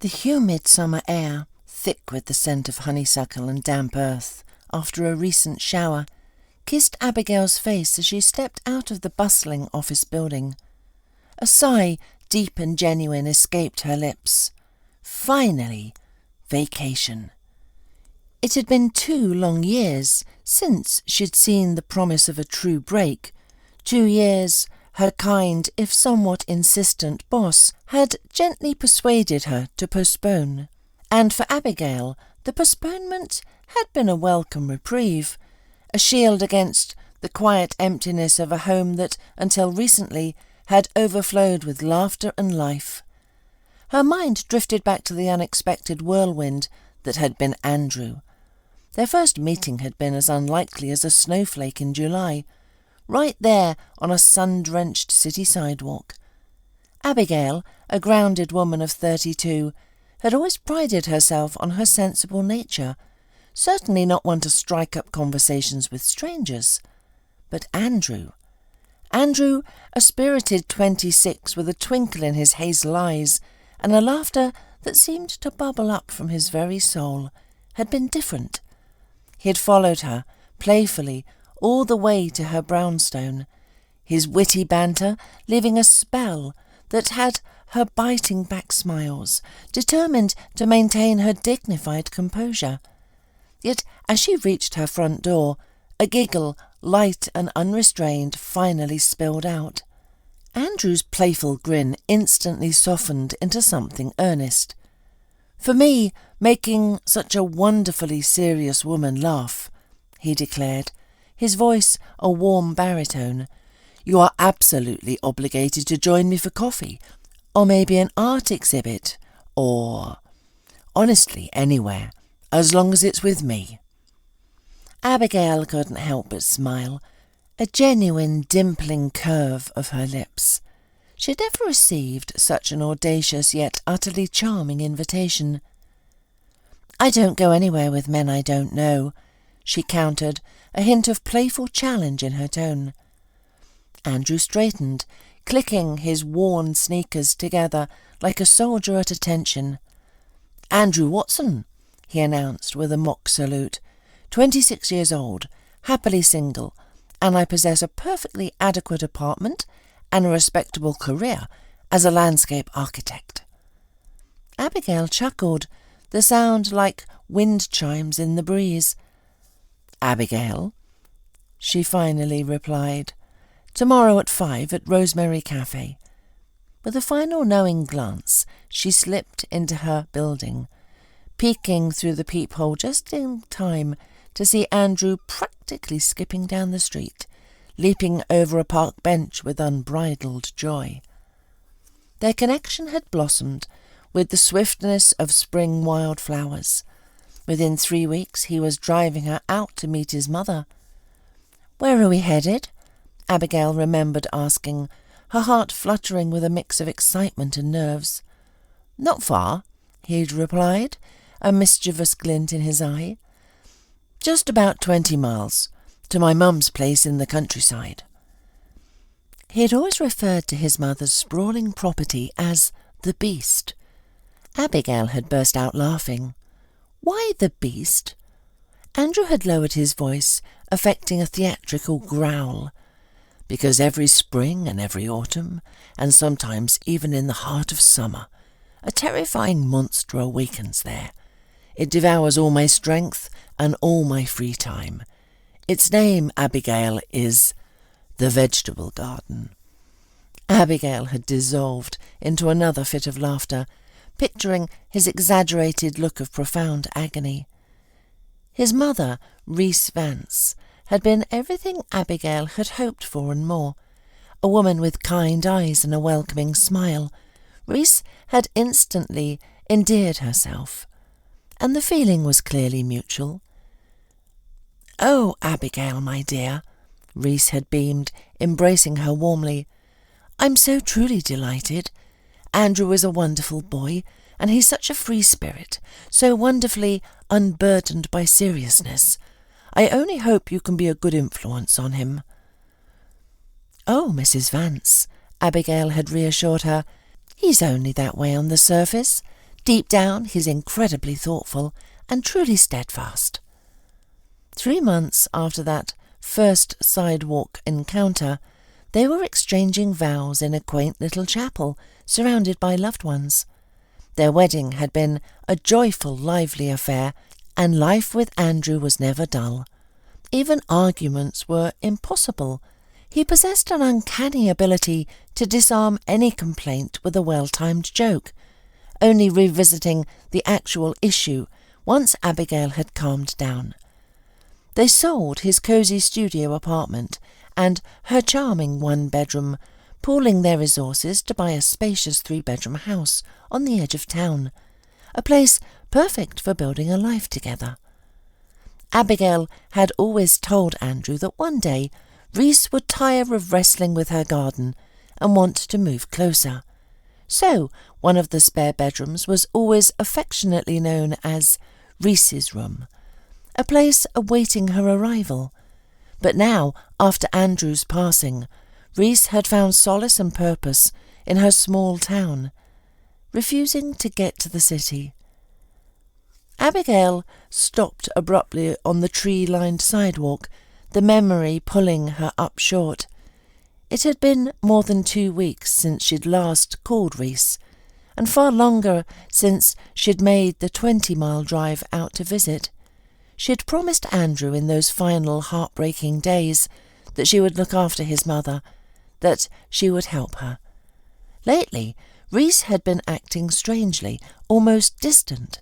The humid summer air, thick with the scent of honeysuckle and damp earth, after a recent shower, kissed Abigail's face as she stepped out of the bustling office building. A sigh, deep and genuine, escaped her lips. Finally, vacation. It had been 2 long years since she'd seen the promise of a true break. 2 years her kind, if somewhat insistent, boss had gently persuaded her to postpone. And for Abigail, the postponement had been a welcome reprieve, a shield against the quiet emptiness of a home that, until recently, had overflowed with laughter and life. Her mind drifted back to the unexpected whirlwind that had been Andrew. Their first meeting had been as unlikely as a snowflake in July, right there on a sun-drenched city sidewalk. Abigail, a grounded woman of 32, had always prided herself on her sensible nature, certainly not one to strike up conversations with strangers. But Andrew, a spirited 26 with a twinkle in his hazel eyes and a laughter that seemed to bubble up from his very soul, had been different. He had followed her, playfully, all the way to her brownstone, his witty banter leaving a spell that had her biting back smiles, determined to maintain her dignified composure. Yet as she reached her front door, a giggle, light and unrestrained, finally spilled out. Andrew's playful grin instantly softened into something earnest. "For me, making such a wonderfully serious woman laugh," he declared, his voice a warm baritone. "You are absolutely obligated to join me for coffee, or maybe an art exhibit, or honestly anywhere, as long as it's with me." Abigail couldn't help but smile, a genuine dimpling curve of her lips. She had never received such an audacious yet utterly charming invitation. "I don't go anywhere with men I don't know," she countered, a hint of playful challenge in her tone. Andrew straightened, clicking his worn sneakers together like a soldier at attention. "Andrew Watson," he announced with a mock salute, 26 years old, happily single, and I possess a perfectly adequate apartment and a respectable career as a landscape architect." Abigail chuckled, the sound like wind chimes in the breeze. "Abigail," she finally replied, "tomorrow at 5 at Rosemary Cafe." With a final knowing glance, she slipped into her building, peeking through the peephole just in time to see Andrew practically skipping down the street, leaping over a park bench with unbridled joy. Their connection had blossomed with the swiftness of spring wildflowers. Within 3 weeks he was driving her out to meet his mother. "Where are we headed?" Abigail remembered asking, her heart fluttering with a mix of excitement and nerves. "Not far," he'd replied, a mischievous glint in his eye. "Just about 20 miles, to my mum's place in the countryside." He had always referred to his mother's sprawling property as the Beast. Abigail had burst out laughing. Why the Beast? Andrew had lowered his voice, affecting a theatrical growl. "Because every spring and every autumn, and sometimes even in the heart of summer, a terrifying monster awakens there. It devours all my strength and all my free time. Its name, Abigail, is the Vegetable Garden." Abigail had dissolved into another fit of laughter, picturing his exaggerated look of profound agony. His mother, Reese Vance, had been everything Abigail had hoped for and more. A woman with kind eyes and a welcoming smile, Reese had instantly endeared herself, and the feeling was clearly mutual. "Oh, Abigail, my dear," Reese had beamed, embracing her warmly. "I'm so truly delighted. Andrew is a wonderful boy, and he's such a free spirit, so wonderfully unburdened by seriousness. I only hope you can be a good influence on him." "Oh, Mrs. Vance," Abigail had reassured her, "he's only that way on the surface. Deep down, he's incredibly thoughtful and truly steadfast. 3 months after that first sidewalk encounter, they were exchanging vows in a quaint little chapel surrounded by loved ones. Their wedding had been a joyful, lively affair, and life with Andrew was never dull. Even arguments were impossible. He possessed an uncanny ability to disarm any complaint with a well-timed joke, only revisiting the actual issue once Abigail had calmed down. They sold his cosy studio apartment and her charming 1-bedroom, pooling their resources to buy a spacious 3-bedroom house on the edge of town, a place perfect for building a life together. Abigail had always told Andrew that one day Reese would tire of wrestling with her garden and want to move closer. So one of the spare bedrooms was always affectionately known as Reese's room, a place awaiting her arrival. But now, after Andrew's passing, Reese had found solace and purpose in her small town, refusing to get to the city. Abigail stopped abruptly on the tree-lined sidewalk, the memory pulling her up short. It had been more than 2 weeks since she'd last called Reese, and far longer since she'd made the 20-mile drive out to visit. She'd promised Andrew in those final heartbreaking days that she would look after his mother, that she would help her. Lately, Reese had been acting strangely, almost distant,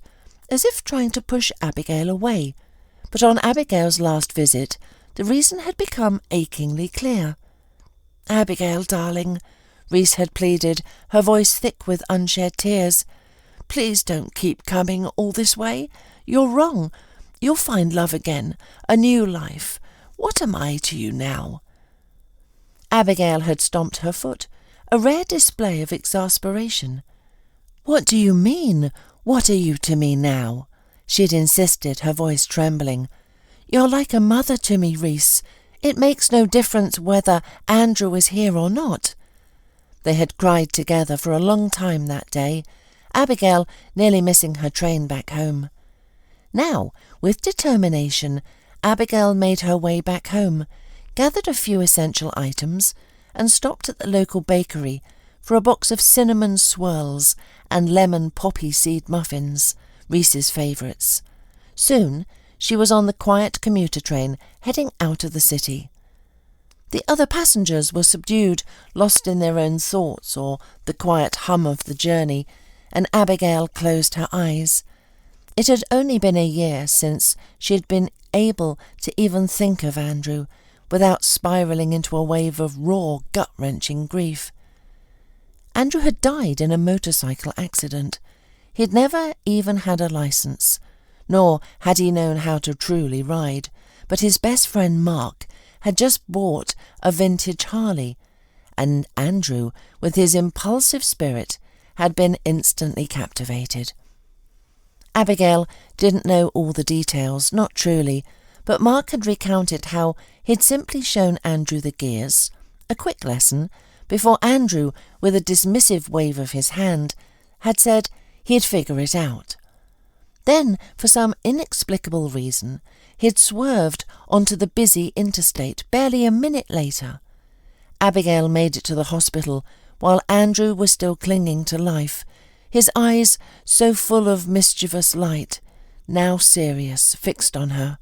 as if trying to push Abigail away. But on Abigail's last visit, the reason had become achingly clear. "Abigail, darling," Reese had pleaded, her voice thick with unshed tears, "please don't keep coming all this way. You're wrong. You'll find love again, a new life. What am I to you now?" Abigail had stomped her foot, a rare display of exasperation. "What do you mean? What are you to me now?" she'd insisted, her voice trembling. "You're like a mother to me, Reese. It makes no difference whether Andrew is here or not." They had cried together for a long time that day, Abigail nearly missing her train back home. Now, with determination, Abigail made her way back home, gathered a few essential items, and stopped at the local bakery for a box of cinnamon swirls and lemon poppy seed muffins, Reese's favourites. Soon she was on the quiet commuter train heading out of the city. The other passengers were subdued, lost in their own thoughts or the quiet hum of the journey, and Abigail closed her eyes. It had only been a year since she had been able to even think of Andrew without spiralling into a wave of raw, gut-wrenching grief. Andrew had died in a motorcycle accident. He'd never even had a licence, nor had he known how to truly ride, but his best friend Mark had just bought a vintage Harley, and Andrew, with his impulsive spirit, had been instantly captivated. Abigail didn't know all the details, not truly, but Mark had recounted how he'd simply shown Andrew the gears, a quick lesson, before Andrew, with a dismissive wave of his hand, had said he'd figure it out. Then, for some inexplicable reason, he'd swerved onto the busy interstate barely a minute later. Abigail made it to the hospital while Andrew was still clinging to life, his eyes so full of mischievous light, now serious, fixed on her.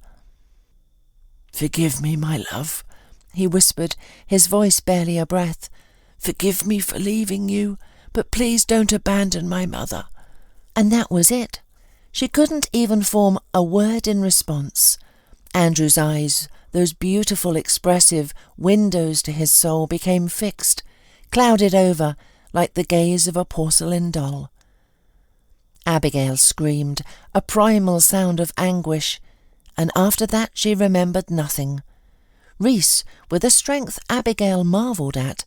"Forgive me, my love," he whispered, his voice barely a breath. "Forgive me for leaving you, but please don't abandon my mother." And that was it. She couldn't even form a word in response. Andrew's eyes, those beautiful, expressive windows to his soul, became fixed, clouded over like the gaze of a porcelain doll. Abigail screamed, a primal sound of anguish, and after that she remembered nothing. Reese, with a strength Abigail marvelled at,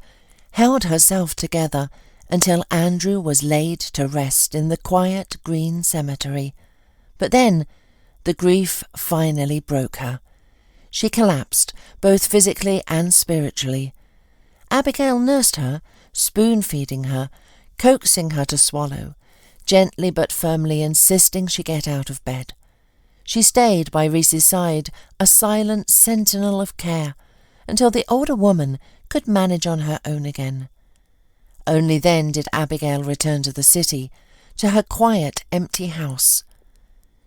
held herself together until Andrew was laid to rest in the quiet green cemetery. But then the grief finally broke her. She collapsed, both physically and spiritually. Abigail nursed her, spoon-feeding her, coaxing her to swallow, gently but firmly insisting she get out of bed. She stayed by Reese's side, a silent sentinel of care, until the older woman could manage on her own again. Only then did Abigail return to the city, to her quiet, empty house.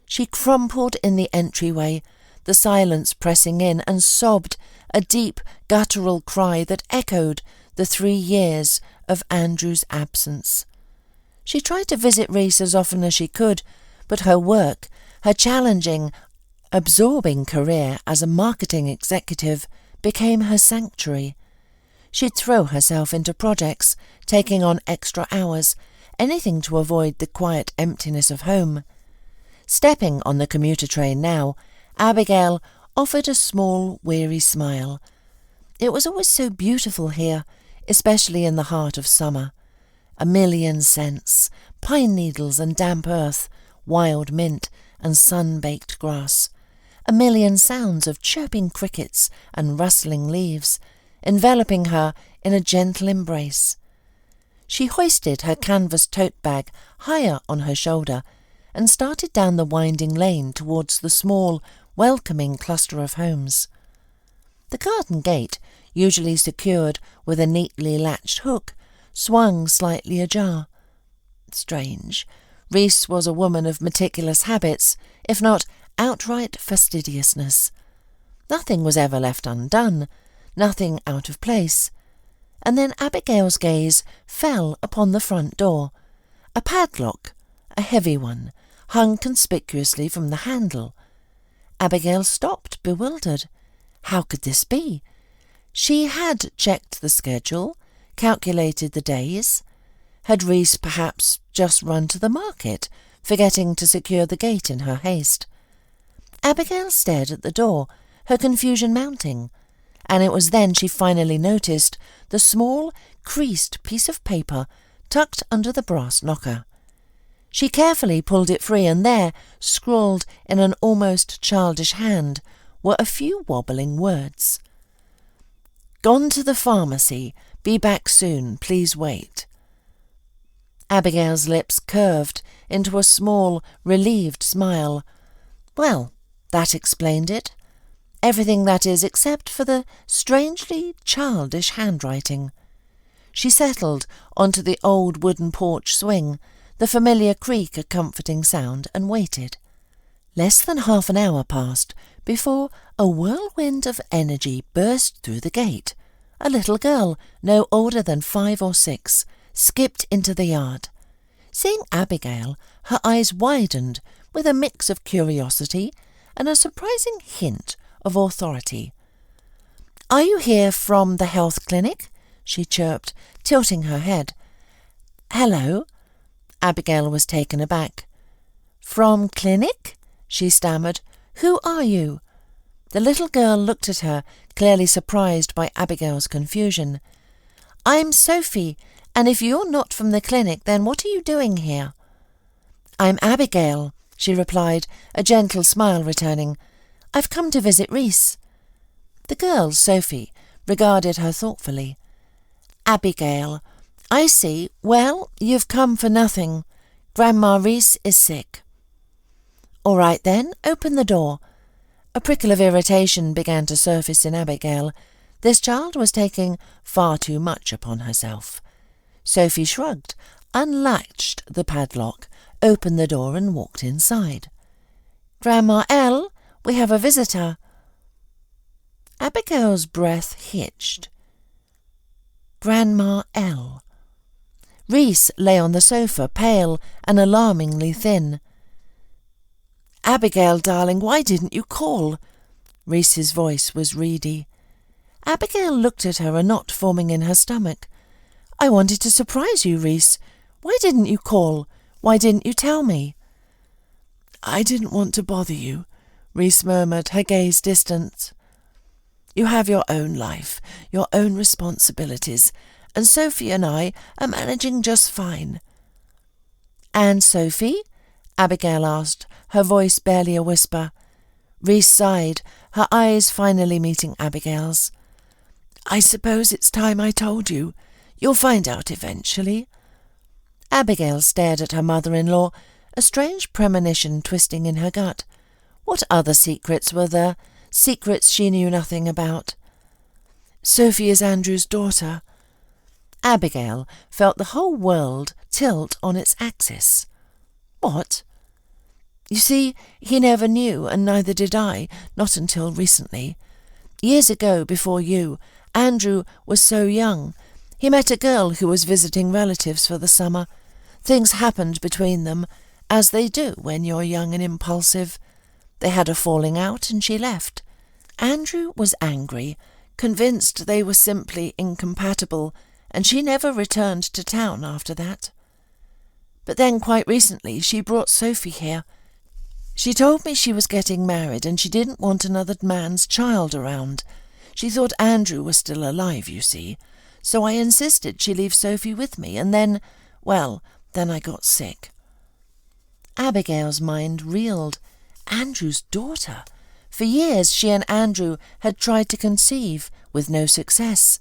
She crumpled in the entryway, the silence pressing in, and sobbed a deep, guttural cry that echoed the 3 years of Andrew's absence. She tried to visit Reese as often as she could, but her work, her challenging, absorbing career as a marketing executive, became her sanctuary. She'd throw herself into projects, taking on extra hours, anything to avoid the quiet emptiness of home. Stepping on the commuter train now, Abigail offered a small, weary smile. It was always so beautiful here, especially in the heart of summer. A million scents, pine needles and damp earth, wild mint and sun-baked grass. A million sounds of chirping crickets and rustling leaves, enveloping her in a gentle embrace. She hoisted her canvas tote bag higher on her shoulder and started down the winding lane towards the small, welcoming cluster of homes. The garden gate, usually secured with a neatly latched hook, swung slightly ajar. Strange. Reese was a woman of meticulous habits, if not outright fastidiousness. Nothing was ever left undone, nothing out of place. And then Abigail's gaze fell upon the front door. A padlock, a heavy one, hung conspicuously from the handle. Abigail stopped, bewildered. How could this be? She had checked the schedule, calculated the days. Had Reese perhaps just run to the market, forgetting to secure the gate in her haste? Abigail stared at the door, her confusion mounting, and it was then she finally noticed the small, creased piece of paper tucked under the brass knocker. She carefully pulled it free, and there, scrawled in an almost childish hand, were a few wobbling words. "Gone to the pharmacy. Be back soon. Please wait." Abigail's lips curved into a small, relieved smile. Well, that explained it. Everything, that is, except for the strangely childish handwriting. She settled onto the old wooden porch swing, the familiar creak a comforting sound, and waited. Less than half an hour passed before a whirlwind of energy burst through the gate. A little girl, no older than 5 or 6, skipped into the yard. Seeing Abigail, her eyes widened with a mix of curiosity and a surprising hint of authority. "Are you here from the health clinic?" she chirped, tilting her head. "Hello." Abigail was taken aback. "From clinic?" she stammered. "Who are you?" The little girl looked at her, clearly surprised by Abigail's confusion. "I'm Sophie, and if you're not from the clinic, then what are you doing here?" "I'm Abigail," she replied, a gentle smile returning. "I've come to visit Reese." The girl, Sophie, regarded her thoughtfully. "Abigail, I see. Well, you've come for nothing. Grandma Reese is sick." "All right then, open the door." A prickle of irritation began to surface in Abigail. This child was taking far too much upon herself. Sophie shrugged, unlatched the padlock, opened the door and walked inside. "Grandma L, we have a visitor." Abigail's breath hitched. Grandma L. Reese lay on the sofa, pale and alarmingly thin. "Abigail, darling, why didn't you call?" Reese's voice was reedy. Abigail looked at her, a knot forming in her stomach. "I wanted to surprise you, Reese. Why didn't you call? Why didn't you tell me?" "I didn't want to bother you," Reese murmured, her gaze distant. "You have your own life, your own responsibilities, and Sophie and I are managing just fine." "And Sophie?" Abigail asked, her voice barely a whisper. Reese sighed, her eyes finally meeting Abigail's. "I suppose it's time I told you. You'll find out eventually." Abigail stared at her mother-in-law, a strange premonition twisting in her gut. What other secrets were there? Secrets she knew nothing about. Sophie is Andrew's daughter. Abigail felt the whole world tilt on its axis. What? You see, he never knew, and neither did I, not until recently. Years ago, before you, Andrew was so young. He met a girl who was visiting relatives for the summer. Things happened between them, as they do when you're young and impulsive. They had a falling out and she left. Andrew was angry, convinced they were simply incompatible, and she never returned to town after that. But then quite recently she brought Sophie here. She told me she was getting married and she didn't want another man's child around. She thought Andrew was still alive, you see. So I insisted she leave Sophie with me, and then I got sick. Abigail's mind reeled. Andrew's daughter. For years she and Andrew had tried to conceive, with no success.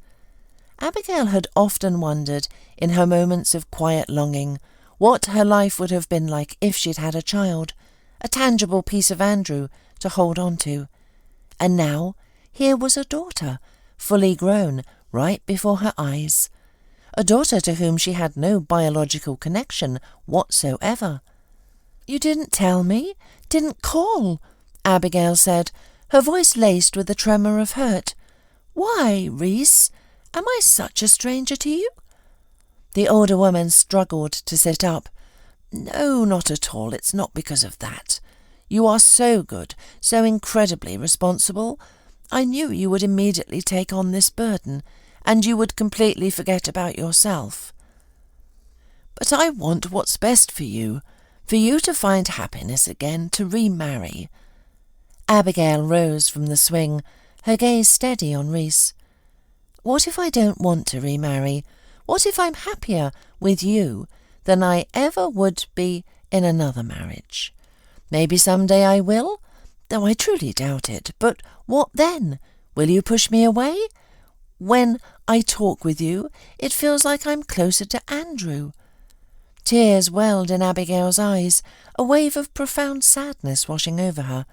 Abigail had often wondered, in her moments of quiet longing, what her life would have been like if she'd had a child, a tangible piece of Andrew to hold on to. And now, here was a daughter, fully grown, right before her eyes. A daughter to whom she had no biological connection whatsoever. You didn't tell me, didn't call, Abigail said, her voice laced with a tremor of hurt. Why, Reese? Am I such a stranger to you? The older woman struggled to sit up. No, not at all. It's not because of that. You are so good, so incredibly responsible. I knew you would immediately take on this burden, and you would completely forget about yourself. But I want what's best for you to find happiness again, to remarry. Abigail rose from the swing, her gaze steady on Reese. What if I don't want to remarry? What if I'm happier with you than I ever would be in another marriage? Maybe someday I will, though I truly doubt it. But what then? Will you push me away? When I talk with you, it feels like I'm closer to Andrew. Tears welled in Abigail's eyes, a wave of profound sadness washing over her.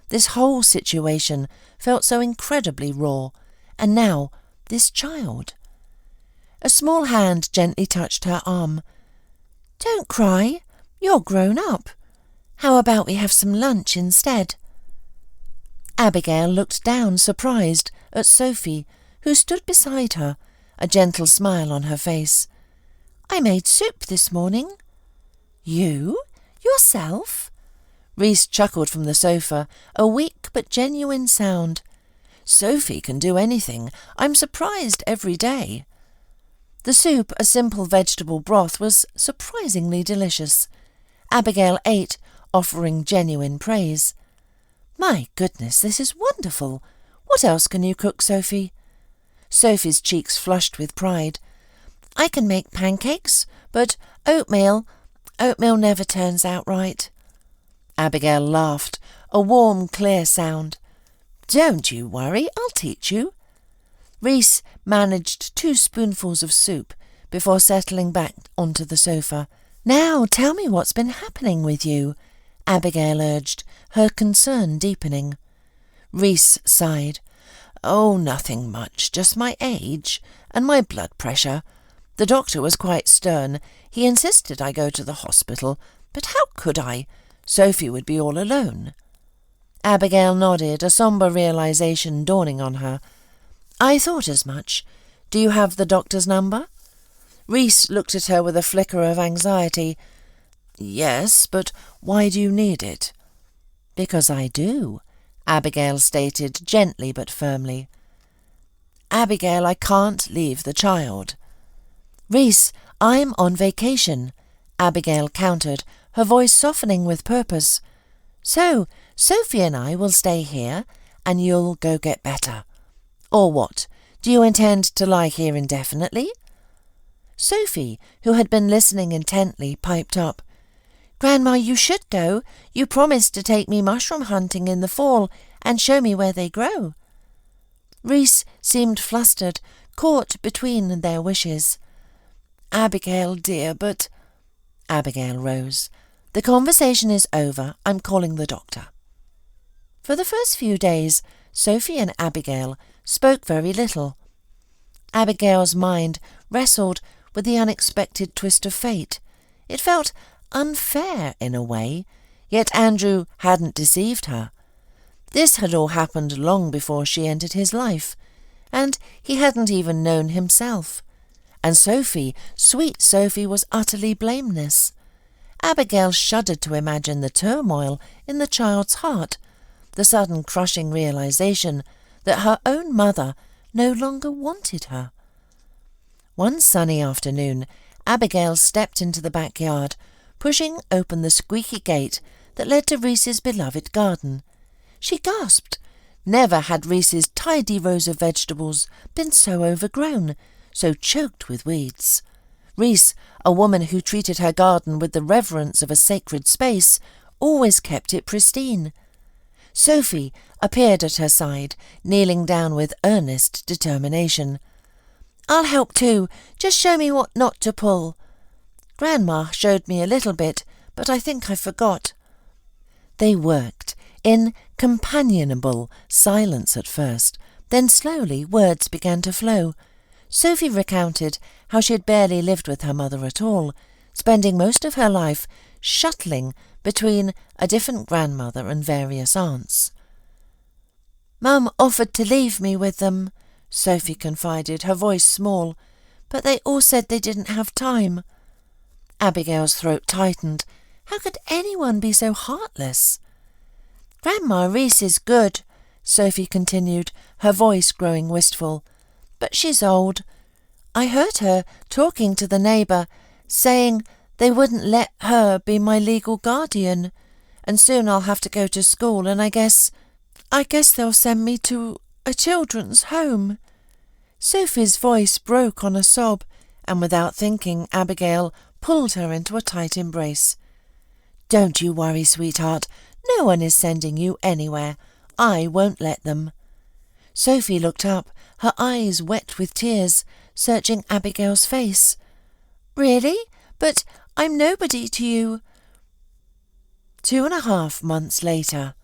This whole situation felt so incredibly raw, and now this child. A small hand gently touched her arm. Don't cry, you're grown up. How about we have some lunch instead? Abigail looked down, surprised, at Sophie, who stood beside her, a gentle smile on her face. I made soup this morning. You? Yourself? Reese chuckled from the sofa, a weak but genuine sound. Sophie can do anything. I'm surprised every day. The soup, a simple vegetable broth, was surprisingly delicious. Abigail ate, offering genuine praise. My goodness, this is wonderful. What else can you cook, Sophie? Sophie's cheeks flushed with pride. I can make pancakes, but oatmeal never turns out right. Abigail laughed, a warm, clear sound. Don't you worry, I'll teach you. Reese managed 2 spoonfuls of soup before settling back onto the sofa. Now tell me what's been happening with you, Abigail urged, her concern deepening. Reese sighed. Oh, nothing much, just my age and my blood pressure. The doctor was quite stern. He insisted I go to the hospital, but how could I? Sophie would be all alone. Abigail nodded, a sombre realization dawning on her. I thought as much. Do you have the doctor's number? Reese looked at her with a flicker of anxiety. Yes, but why do you need it? Because I do, Abigail stated, gently but firmly. Abigail, I can't leave the child. Reese, I'm on vacation, Abigail countered, her voice softening with purpose. So, Sophie and I will stay here, and you'll go get better. Or what? Do you intend to lie here indefinitely? Sophie, who had been listening intently, piped up. Grandma, you should go. You promised to take me mushroom hunting in the fall and show me where they grow. Reese seemed flustered, caught between their wishes. Abigail, dear, but... Abigail rose. "The conversation is over. I'm calling the doctor." For the first few days, Sophie and Abigail spoke very little. Abigail's mind wrestled with the unexpected twist of fate. It felt unfair in a way, yet Andrew hadn't deceived her. This had all happened long before she entered his life, and he hadn't even known himself. And Sophie, sweet Sophie, was utterly blameless. Abigail shuddered to imagine the turmoil in the child's heart, the sudden crushing realization that her own mother no longer wanted her. One sunny afternoon, Abigail stepped into the backyard, pushing open the squeaky gate that led to Reese's beloved garden. She gasped. Never had Reese's tidy rows of vegetables been so overgrown, so choked with weeds. Reese, a woman who treated her garden with the reverence of a sacred space, always kept it pristine. Sophie appeared at her side, kneeling down with earnest determination. "I'll help too. Just show me what not to pull." "Grandma showed me a little bit, but I think I forgot." They worked in companionable silence at first. Then slowly words began to flow. Sophie recounted how she had barely lived with her mother at all, spending most of her life shuttling between a different grandmother and various aunts. "Mum offered to leave me with them," Sophie confided, her voice small, "but they all said they didn't have time." Abigail's throat tightened. How could anyone be so heartless? "Grandma Reese is good," Sophie continued, her voice growing wistful, "but she's old. I heard her talking to the neighbour, saying they wouldn't let her be my legal guardian, and soon I'll have to go to school, and I guess they'll send me to a children's home." Sophie's voice broke on a sob, and without thinking, Abigail pulled her into a tight embrace. "Don't you worry, sweetheart. No one is sending you anywhere. I won't let them." Sophie looked up, her eyes wet with tears, searching Abigail's face. "Really? But I'm nobody to you." 2.5 months later.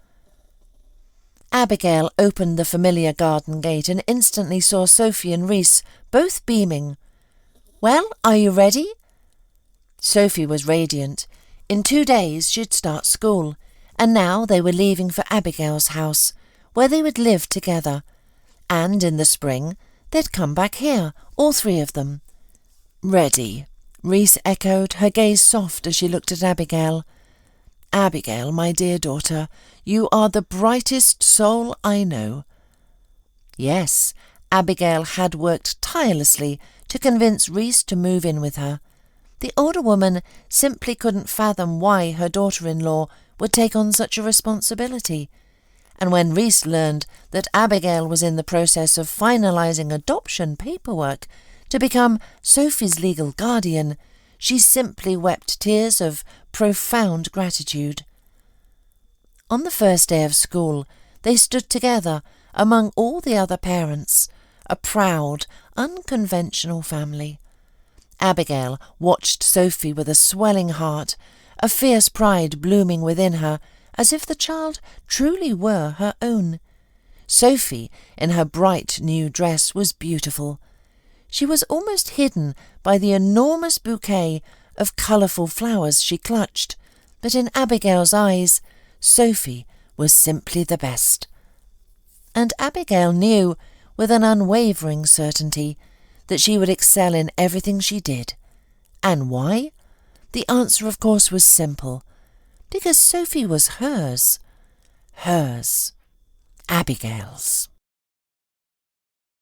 Abigail opened the familiar garden gate and instantly saw Sophie and Reese, both beaming. "Well, are you ready?" Sophie was radiant. In 2 days she'd start school, and now they were leaving for Abigail's house, where they would live together. And in the spring they'd come back here, all 3 of them. "Ready," Reese echoed, her gaze soft as she looked at Abigail. "Abigail, my dear daughter, you are the brightest soul I know." Yes, Abigail had worked tirelessly to convince Reese to move in with her. The older woman simply couldn't fathom why her daughter-in-law would take on such a responsibility. And when Reese learned that Abigail was in the process of finalizing adoption paperwork to become Sophie's legal guardian, she simply wept tears of profound gratitude. On the first day of school, they stood together among all the other parents, a proud, unconventional family. Abigail watched Sophie with a swelling heart, a fierce pride blooming within her, as if the child truly were her own. Sophie, in her bright new dress, was beautiful. She was almost hidden by the enormous bouquet of colourful flowers she clutched, but in Abigail's eyes, Sophie was simply the best. And Abigail knew, with an unwavering certainty, that she would excel in everything she did. And why? The answer, of course, was simple. Because Sophie was hers. Hers. Abigail's.